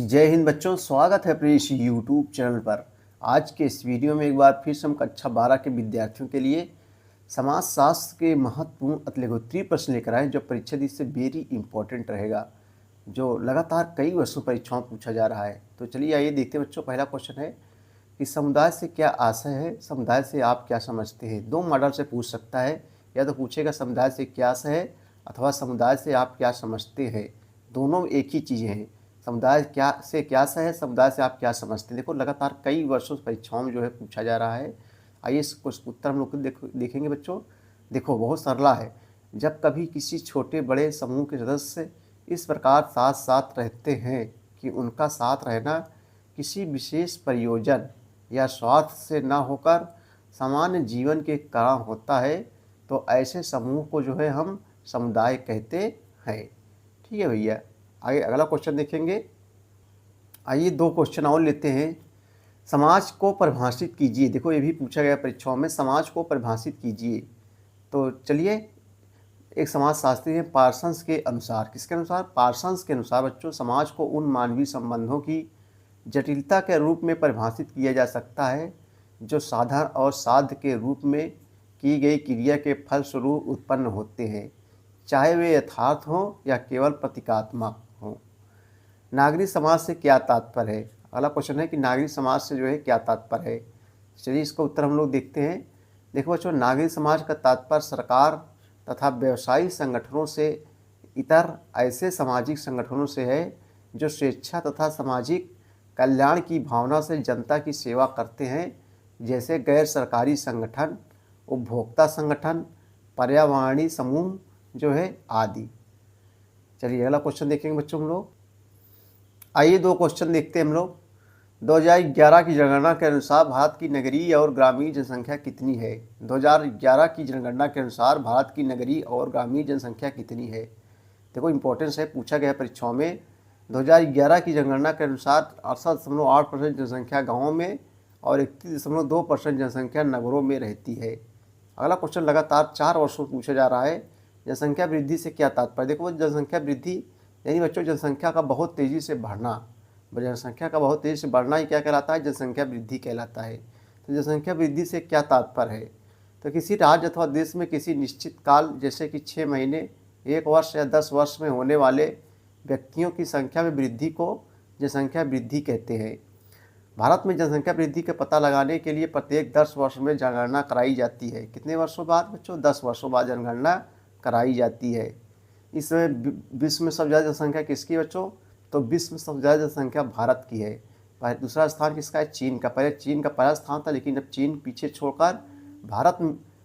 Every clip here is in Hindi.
जय हिंद बच्चों, स्वागत है अपने इस यूट्यूब चैनल पर। आज के इस वीडियो में एक बार फिर से हम कक्षा 12 के विद्यार्थियों के लिए समाज शास्त्र के महत्वपूर्ण अतिलघुत्तरीय प्रश्न लेकर आए, जो परीक्षा दी से वेरी इंपॉर्टेंट रहेगा, जो लगातार कई वर्षों परीक्षाओं पूछा जा रहा है। तो चलिए आइए देखते हैं बच्चों। पहला क्वेश्चन है कि समुदाय से क्या आशय है, समुदाय से आप क्या समझते हैं। दो मॉडल से पूछ सकता है, या तो पूछेगा समुदाय से क्या आशय है अथवा समुदाय से आप क्या समझते हैं। दोनों एक ही चीज़ें हैं। समुदाय क्या से क्या आशय है, समुदाय से आप क्या समझते हैं। देखो लगातार कई वर्षों से परीक्षाओं में जो है पूछा जा रहा है। आइए इसको उत्तर हम लोग देखेंगे बच्चों। देखो बहुत सरला है। जब कभी किसी छोटे बड़े समूह के सदस्य इस प्रकार साथ साथ रहते हैं कि उनका साथ रहना किसी विशेष प्रयोजन या स्वार्थ से न होकर सामान्य जीवन के कारण होता है, तो ऐसे समूह को जो है हम समुदाय कहते हैं। ठीक है भैया। आगे अगला क्वेश्चन देखेंगे। आइए दो क्वेश्चन और लेते हैं। समाज को परिभाषित कीजिए। देखो ये भी पूछा गया परीक्षाओं में, समाज को परिभाषित कीजिए। तो चलिए, एक समाजशास्त्री है पार्सन्स के अनुसार, किसके अनुसार, पार्सन्स के अनुसार बच्चों, समाज को उन मानवीय संबंधों की जटिलता के रूप में परिभाषित किया जा सकता है जो साधन और साध्य के रूप में की गई क्रिया के फलस्वरूप उत्पन्न होते हैं, चाहे वे यथार्थ हों या केवल प्रतीकात्मक हों। नागरिक समाज से क्या तात्पर्य है। अगला क्वेश्चन है कि नागरिक समाज से जो है क्या तात्पर्य है। चलिए इसका उत्तर हम लोग देखते हैं। देखो बच्चों, नागरिक समाज का तात्पर्य सरकार तथा व्यवसायिक संगठनों से इतर ऐसे सामाजिक संगठनों से है जो स्वेच्छा तथा सामाजिक कल्याण की भावना से जनता की सेवा करते हैं, जैसे गैर सरकारी संगठन, उपभोक्ता संगठन, पर्यावरणीय समूह जो है आदि। चलिए अगला क्वेश्चन देखेंगे बच्चों हम लोग। आइए दो क्वेश्चन देखते हैं हम लोग। 2011 की जनगणना के अनुसार भारत की नगरीय और ग्रामीण जनसंख्या कितनी है। 2011 की जनगणना के अनुसार भारत की नगरीय और ग्रामीण जनसंख्या कितनी है। देखो इंपॉर्टेंस है, पूछा गया परीक्षाओं में। 2011 की जनगणना के अनुसार 68.8% जनसंख्या गाँवों में और 31.2% जनसंख्या नगरों में रहती है। अगला क्वेश्चन लगातार 4 वर्षों में पूछा जा रहा है। जनसंख्या वृद्धि से क्या तात्पर्य। देखो जनसंख्या वृद्धि यानी बच्चों जनसंख्या का बहुत तेज़ी से बढ़ना। जनसंख्या का बहुत तेज़ी से बढ़ना ही क्या कहलाता है, जनसंख्या वृद्धि कहलाता है। तो जनसंख्या वृद्धि से क्या तात्पर्य है, तो किसी राज्य अथवा देश में किसी निश्चित काल जैसे कि 6 महीने, 1 वर्ष या 10 वर्ष में होने वाले व्यक्तियों की संख्या में वृद्धि को जनसंख्या वृद्धि कहते हैं। भारत में जनसंख्या वृद्धि का पता लगाने के लिए प्रत्येक 10 वर्ष में जनगणना कराई जाती है। कितने वर्षों बाद बच्चों, 10 वर्षों बाद जनगणना कराई जाती है। इसमें विश्व में सबसे ज़्यादा जनसंख्या किसकी बच्चों, तो विश्व में सबसे ज़्यादा जनसंख्या भारत की है। दूसरा स्थान किसका है, चीन का। पहले चीन का पहला स्थान था, लेकिन अब चीन पीछे छोड़कर भारत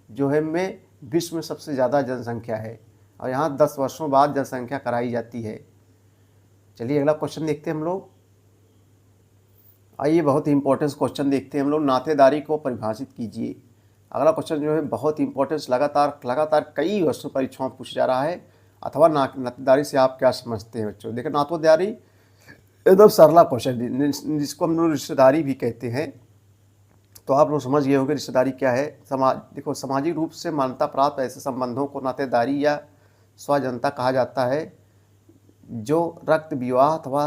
जो है में विश्व में सबसे ज़्यादा जनसंख्या है, और यहाँ 10 वर्षों बाद जनसंख्या कराई जाती है। चलिए अगला क्वेश्चन देखते हैं हम लोग। आइए बहुत ही इंपॉर्टेंट क्वेश्चन देखते हैं हम लोग। नातेदारी को परिभाषित कीजिए। अगला क्वेश्चन जो है बहुत इंपॉर्टेंस, लगातार कई वर्षों परीक्षाओं में पूछा जा रहा है। अथवा नातेदारी से आप क्या समझते हैं बच्चों। देखो नातेदारी एकदम सरला क्वेश्चन, जिसको हम लोग रिश्तेदारी भी कहते हैं। तो आप लोग समझ गए होंगे रिश्तेदारी क्या है। देखो सामाजिक रूप से मान्यता प्राप्त ऐसे संबंधों को नातेदारी या स्वजनता कहा जाता है, जो रक्त विवाह अथवा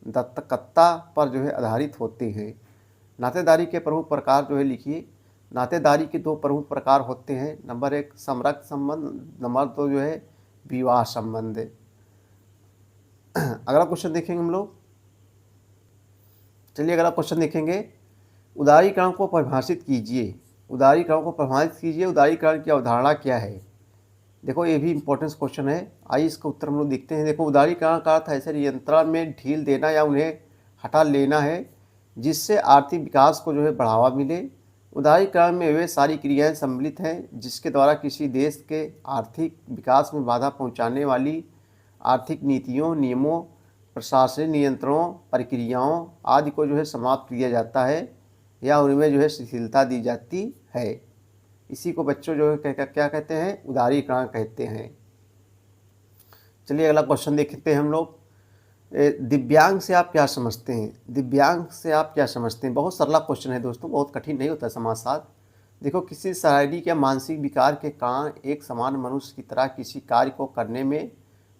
दत्तकता पर जो है आधारित होते हैं। नातेदारी के प्रमुख प्रकार जो है लिखिए। नातेदारी के 2 प्रमुख प्रकार होते हैं। नंबर 1 समरक्त संबंध, नंबर 2 जो है विवाह संबंध। अगला क्वेश्चन देखेंगे हम लोग। चलिए अगला क्वेश्चन देखेंगे। उदारीकरण को परिभाषित कीजिए। उदारीकरण को परिभाषित कीजिए। उदारीकरण की अवधारणा क्या है। देखो ये भी इंपॉर्टेंट क्वेश्चन है। आइए इसका उत्तर हम लोग देखते हैं। देखो उदारीकरण का अर्थ ऐसे नियंत्रण में ढील देना या उन्हें हटा लेना है, जिससे आर्थिक विकास को जो है बढ़ावा मिले। उदारीकरण में वे सारी क्रियाएं सम्मिलित हैं जिसके द्वारा किसी देश के आर्थिक विकास में बाधा पहुंचाने वाली आर्थिक नीतियों, नियमों, प्रशासनिक नियंत्रणों, प्रक्रियाओं आदि को जो है समाप्त किया जाता है या उनमें जो है शिथिलता दी जाती है। इसी को बच्चों जो है क्या कहते हैं, उदारीकरण कहते हैं। चलिए अगला क्वेश्चन देखते हैं हम लोग। दिव्यांग से आप क्या समझते हैं। दिव्यांग से आप क्या समझते हैं। बहुत सरला क्वेश्चन है दोस्तों, बहुत कठिन नहीं होता समाजशास्त्र। देखो किसी शारीरिक या मानसिक विकार के कारण एक समान मनुष्य की तरह किसी कार्य को करने में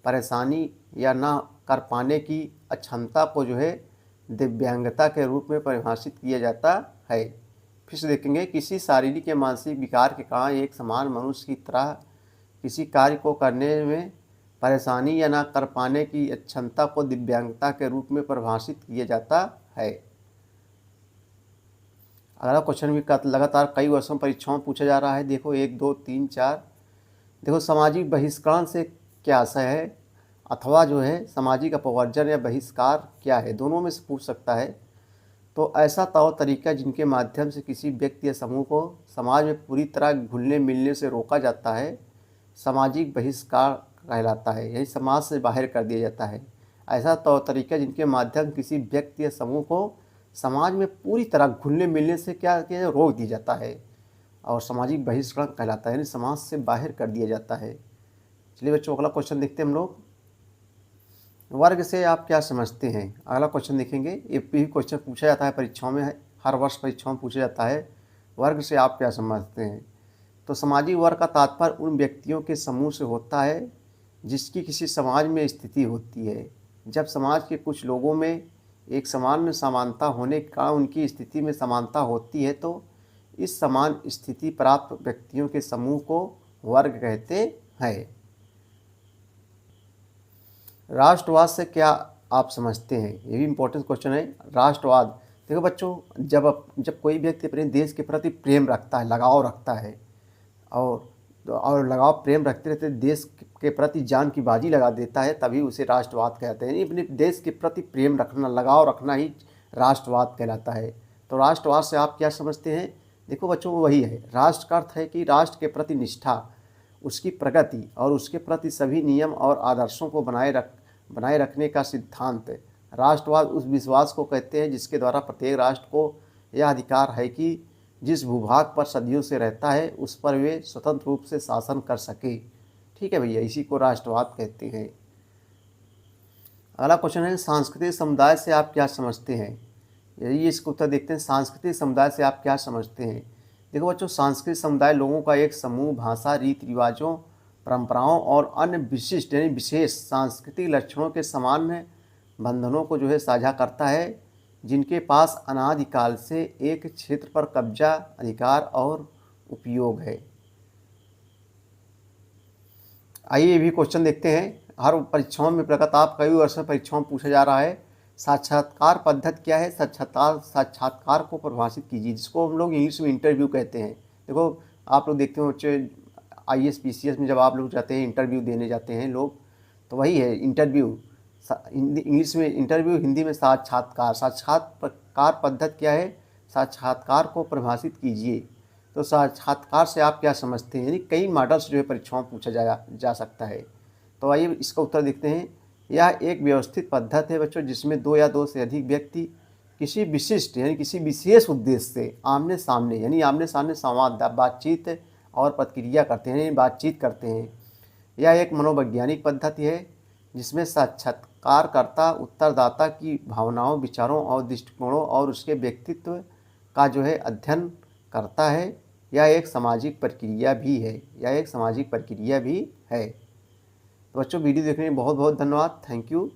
परेशानी या न कर पाने की अक्षमता को जो है दिव्यांगता के रूप में परिभाषित किया जाता है। फिर से देखेंगे, किसी शारीरिक या मानसिक विकार के कारण एक समान मनुष्य की तरह किसी कार्य को करने में परेशानी या ना कर पाने की अक्षमता को दिव्यांगता के रूप में परिभाषित किया जाता है। अगला क्वेश्चन भी लगातार कई वर्षों परीक्षाओं में पूछा जा रहा है। देखो 1, 2, 3, 4। देखो सामाजिक बहिष्करण से क्या आशय है, अथवा जो है सामाजिक अपवर्जन या बहिष्कार क्या है, दोनों में से पूछ सकता है। तो ऐसा तौर तरीका जिनके माध्यम से किसी व्यक्ति या समूह को समाज में पूरी तरह घुलने मिलने से रोका जाता है सामाजिक बहिष्कार कहलाता है, यही समाज से बाहर कर दिया जाता है। ऐसा तौर तरीका जिनके माध्यम किसी व्यक्ति या समूह को समाज में पूरी तरह घुलने मिलने से क्या किया रोक दिया जाता है और सामाजिक बहिष्करण कहलाता है, यानी समाज से बाहर कर दिया जाता है। चलिए बच्चों अगला क्वेश्चन देखते हैं हम लोग। वर्ग से आप क्या समझते हैं? अगला क्वेश्चन देखेंगे। ये भी क्वेश्चन पूछा जाता है परीक्षाओं में, हर वर्ष परीक्षाओं में पूछा जाता है, वर्ग से आप क्या समझते हैं? तो सामाजिक वर्ग का तात्पर्य उन व्यक्तियों के समूह से होता है जिसकी किसी समाज में स्थिति होती है। जब समाज के कुछ लोगों में एक समान समानता होने के कारण उनकी स्थिति में समानता होती है तो इस समान स्थिति प्राप्त व्यक्तियों के समूह को वर्ग कहते हैं। राष्ट्रवाद से क्या आप समझते हैं? ये भी इम्पोर्टेंट क्वेश्चन है। राष्ट्रवाद, देखो बच्चों, जब कोई व्यक्ति अपने देश के प्रति प्रेम रखता है, लगाव रखता है और लगाव प्रेम रखते रहते देश के प्रति जान की बाजी लगा देता है, तभी उसे राष्ट्रवाद कहते हैं। अपने देश के प्रति प्रेम रखना, लगाव रखना ही राष्ट्रवाद कहलाता है। तो राष्ट्रवाद से आप क्या समझते हैं? देखो बच्चों, वही है। राष्ट्र का अर्थ है कि राष्ट्र के प्रति निष्ठा, उसकी प्रगति और उसके प्रति सभी नियम और आदर्शों को बनाए रखने का सिद्धांत। राष्ट्रवाद उस विश्वास को कहते हैं जिसके द्वारा प्रत्येक राष्ट्र को यह अधिकार है कि जिस भूभाग पर सदियों से रहता है उस पर वे स्वतंत्र रूप से शासन कर सके। ठीक है भैया, इसी को राष्ट्रवाद कहते हैं। अगला क्वेश्चन है, सांस्कृतिक समुदाय से आप क्या समझते हैं? यही इसको उत्तर देखते हैं। सांस्कृतिक समुदाय से आप क्या समझते हैं? देखो बच्चों, सांस्कृतिक समुदाय लोगों का एक समूह भाषा, रीति रिवाजों, परंपराओं और अन्य विशिष्ट यानी विशेष सांस्कृतिक लक्षणों के सामान्य बंधनों को जो है साझा करता है, जिनके पास अनादिकाल से एक क्षेत्र पर कब्जा, अधिकार और उपयोग है। आइए ये भी क्वेश्चन देखते हैं। हर परीक्षाओं में लगातार कई वर्षों परीक्षाओं में पूछा जा रहा है। साक्षात्कार पद्धति क्या है? साक्षात्कार को परिभाषित कीजिए, जिसको हम लोग इंग्लिश में इंटरव्यू कहते हैं। देखो आप लोग देखते हो बच्चे, IAS PCS में जब आप लोग जाते हैं, इंटरव्यू देने जाते हैं लोग, तो वही है इंटरव्यू। इंग्लिश में इंटरव्यू, हिंदी में साक्षात्कार। साक्षात्कार पद्धति क्या है? साक्षात्कार को परिभाषित कीजिए। तो साक्षात्कार से आप क्या समझते हैं? यानी कई मॉडल्स जो है परीक्षाओं में पूछा जा सकता है। तो आइए इसका उत्तर देखते हैं। यह एक व्यवस्थित पद्धति है बच्चों, जिसमें 2 या 2 से अधिक व्यक्ति किसी विशिष्ट यानी किसी विशेष उद्देश्य से आमने सामने संवाद, बातचीत और प्रतिक्रिया करते हैं, यानी बातचीत करते हैं। यह एक मनोवैज्ञानिक पद्धति है जिसमें साक्षात्कारकर्ता उत्तरदाता की भावनाओं, विचारों और दृष्टिकोणों और उसके व्यक्तित्व का जो है अध्ययन करता है। यह एक सामाजिक प्रक्रिया भी है। तो बच्चों, वीडियो देखने में बहुत बहुत धन्यवाद। Thank you.